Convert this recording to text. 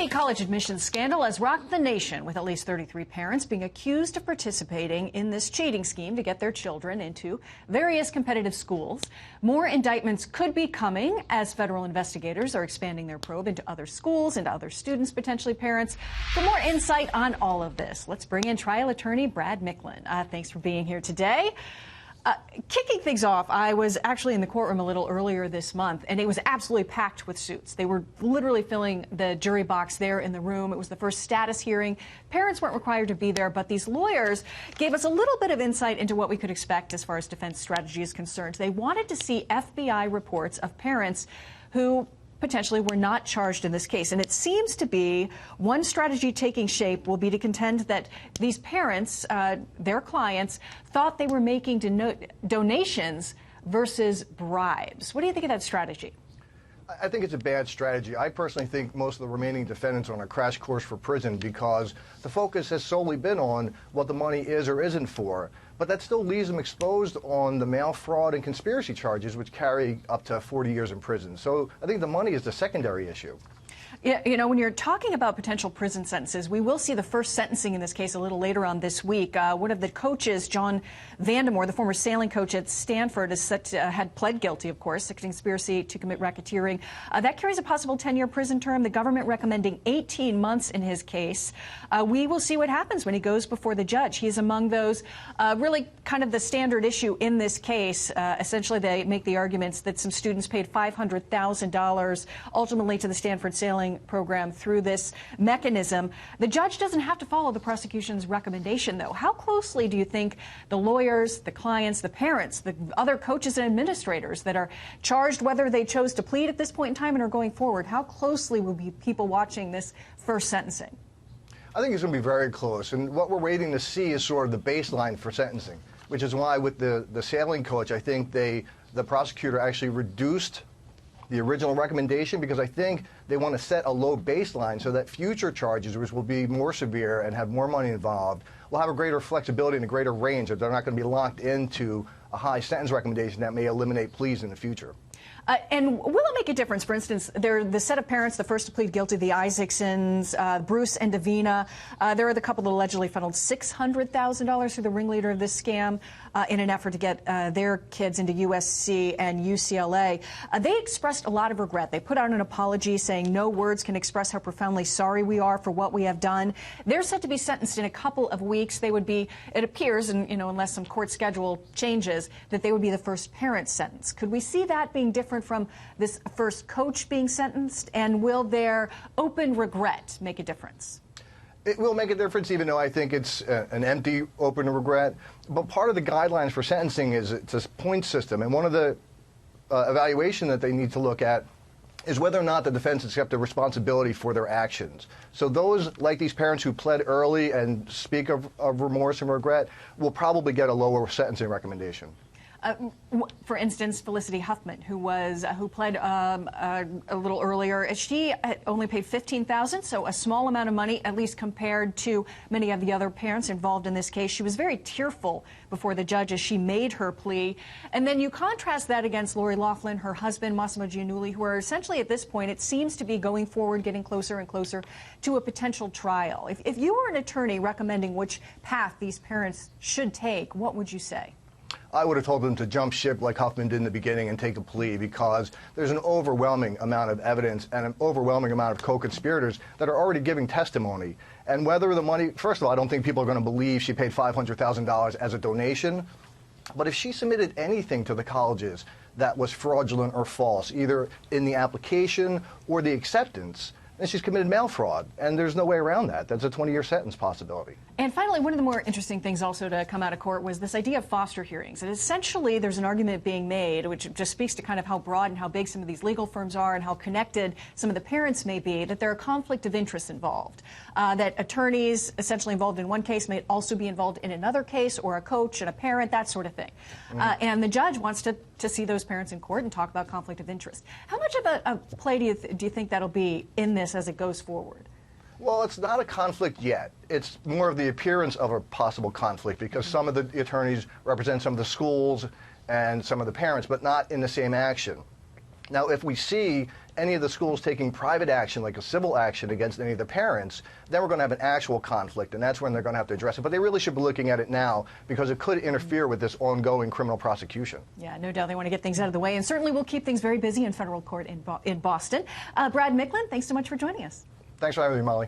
A college admissions scandal has rocked the nation, with at least 33 parents being accused of participating in this cheating scheme to get their children into various competitive schools. More indictments could be coming as federal investigators are expanding their probe into other schools, into other students, potentially parents. For more insight on all of this, let's bring in trial attorney Brad Micklin. Thanks for being here today. Kicking things off, I was actually in the courtroom a little earlier this month, and it was absolutely packed with suits. They were literally filling the jury box there in the room. It was the first status hearing. Parents weren't required to be there, but these lawyers gave us a little bit of insight into what we could expect as far as defense strategy is concerned. They wanted to see FBI reports of parents who potentially were not charged in this case. And it seems to be one strategy taking shape will be to contend that these parents, their clients, thought they were making donations versus bribes. What do you think of that strategy? I think it's a bad strategy. I personally think most of the remaining defendants are on a crash course for prison because the focus has solely been on what the money is or isn't for. But that still leaves them exposed on the mail fraud and conspiracy charges, which carry up to 40 years in prison. So I think the money is the secondary issue. Yeah, you know, when you're talking about potential prison sentences, we will see the first sentencing in this case a little later on this week. One of the coaches, John Vandemore, the former sailing coach at Stanford, had pled guilty, of course, to conspiracy to commit racketeering. That carries a possible 10-year prison term, the government recommending 18 months in his case. We will see what happens when he goes before the judge. He's among those really kind of the standard issue in this case. Essentially, they make the arguments that some students paid $500,000 ultimately to the Stanford sailing program through this mechanism. The judge doesn't have to follow the prosecution's recommendation, though. How closely do you think the lawyers, the clients, the parents, the other coaches and administrators that are charged, whether they chose to plead at this point in time and are going forward, how closely will be people watching this first sentencing? I think it's going to be very close. And what we're waiting to see is sort of the baseline for sentencing, which is why with the sailing coach, I think the prosecutor actually reduced the original recommendation, because I think they want to set a low baseline so that future charges, which will be more severe and have more money involved, will have a greater flexibility and a greater range, that they're not going to be locked into a high sentence recommendation that may eliminate pleas in the future. And will it make a difference? For instance, the set of parents, the first to plead guilty, the Isaacsons, Bruce and Davina, there are the couple that allegedly funneled $600,000 to the ringleader of this scam in an effort to get their kids into USC and UCLA. They expressed a lot of regret. They put out an apology saying no words can express how profoundly sorry we are for what we have done. They're set to be sentenced in a couple of weeks. They would be, it appears, and unless some court schedule changes, that they would be the first parent sentenced. Could we see that being different from this first coach being sentenced? And will their open regret make a difference? It will make a difference, even though I think it's an empty open regret. But part of the guidelines for sentencing is it's a point system. And one of the evaluation that they need to look at is whether or not the defense accepts responsibility for their actions. So those, like these parents who pled early and speak of remorse and regret, will probably get a lower sentencing recommendation. For instance, Felicity Huffman, who pled a little earlier, she only paid $15,000, so a small amount of money, at least compared to many of the other parents involved in this case. She was very tearful before the judge as she made her plea. And then you contrast that against Lori Loughlin, her husband, Massimo Giannulli, who are essentially at this point, it seems to be going forward, getting closer and closer to a potential trial. If you were an attorney recommending which path these parents should take, what would you say? I would have told them to jump ship like Huffman did in the beginning and take a plea, because there's an overwhelming amount of evidence and an overwhelming amount of co-conspirators that are already giving testimony. And whether the money, first of all, I don't think people are going to believe she paid $500,000 as a donation. But if she submitted anything to the colleges that was fraudulent or false, either in the application or the acceptance, then she's committed mail fraud, and there's no way around that. That's a 20-year sentence possibility. And finally, one of the more interesting things also to come out of court was this idea of foster hearings. And essentially, there's an argument being made, which just speaks to kind of how broad and how big some of these legal firms are and how connected some of the parents may be, that there are conflict of interest involved, that attorneys essentially involved in one case may also be involved in another case, or a coach and a parent, that sort of thing. And the judge wants to see those parents in court and talk about conflict of interest. How much of a play do you think that'll be in this as it goes forward? Well, it's not a conflict yet. It's more of the appearance of a possible conflict, because some of the attorneys represent some of the schools and some of the parents, but not in the same action. Now, if we see any of the schools taking private action, like a civil action against any of the parents, then we're going to have an actual conflict, and that's when they're going to have to address it. But they really should be looking at it now because it could interfere with this ongoing criminal prosecution. Yeah, no doubt they want to get things out of the way, and certainly will keep things very busy in federal court in Boston. Brad Micklin, thanks so much for joining us. Thanks for having me, Molly.